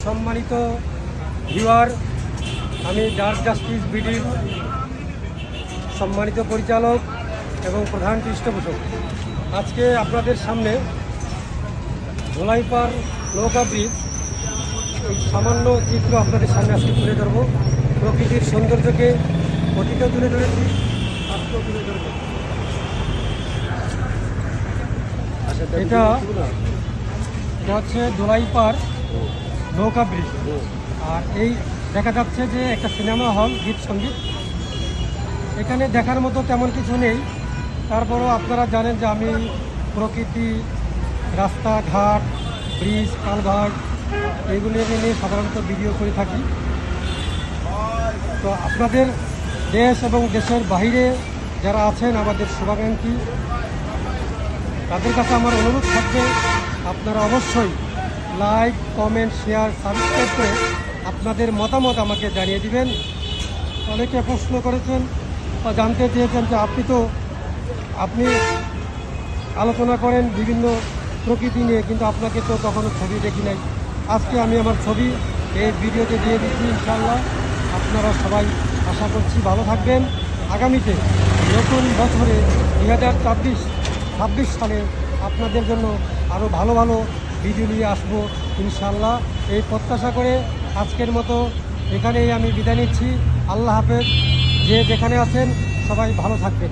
সম্মানিত ভিউয়ার, আমি dark justice বিডির সম্মানিত পরিচালক এবং প্রধান পৃষ্ঠপোষক। আজকে আপনাদের সামনে ধোলাইপাড় নৌকা ব্রিজ এই সামান্য চিত্র আপনাদের সামনে আজকে তুলে ধরব। প্রকৃতির সৌন্দর্যকে অতীতেও তুলে ধরেছি, আজকেও তুলে ধরব। এটা হচ্ছে ধোলাইপাড় নৌকা ব্রিজ। আর এই দেখা যাচ্ছে যে একটা সিনেমা হল, গীত সঙ্গীত। এখানে দেখার মতো তেমন কিছু নেই, তারপরও আপনারা জানেন যে আমি প্রকৃতি, রাস্তাঘাট, ব্রিজ, কালভার্ট এইগুলি নিয়ে সাধারণত ভিডিও করে থাকি। তো আপনাদের দেশ এবং দেশের বাইরে যারা আছেন আমাদের শুভাকাঙ্ক্ষী, তাদের কাছে আমার অনুরোধ থাকবে আপনারা অবশ্যই লাইক, কমেন্ট, শেয়ার, সাবস্ক্রাইব করে আপনাদের মতামত আমাকে জানিয়ে দিবেন। অনেকে প্রশ্ন করেছেন বা জানতে চেয়েছেন যে আপনি আলোচনা করেন বিভিন্ন প্রকৃতি নিয়ে, কিন্তু আপনাকে তো কখনো ছবি দেখি নাই। আজকে আমি আমার ছবি এই ভিডিওতে দিয়ে দিচ্ছি। ইনশাআল্লাহ আপনারা সবাই আশা করছি ভালো থাকবেন। আগামীতে নতুন বছরে 2026 সালে আপনাদের জন্য আরও ভালো ভালো ভিডিও নিয়ে আসবো ইনশাআল্লাহ। এই প্রত্যাশা করে আজকের মতো এখানেই আমি বিদায় নিচ্ছি। আল্লাহ হাফেজ। যে যেখানে আছেন সবাই ভালো থাকবেন।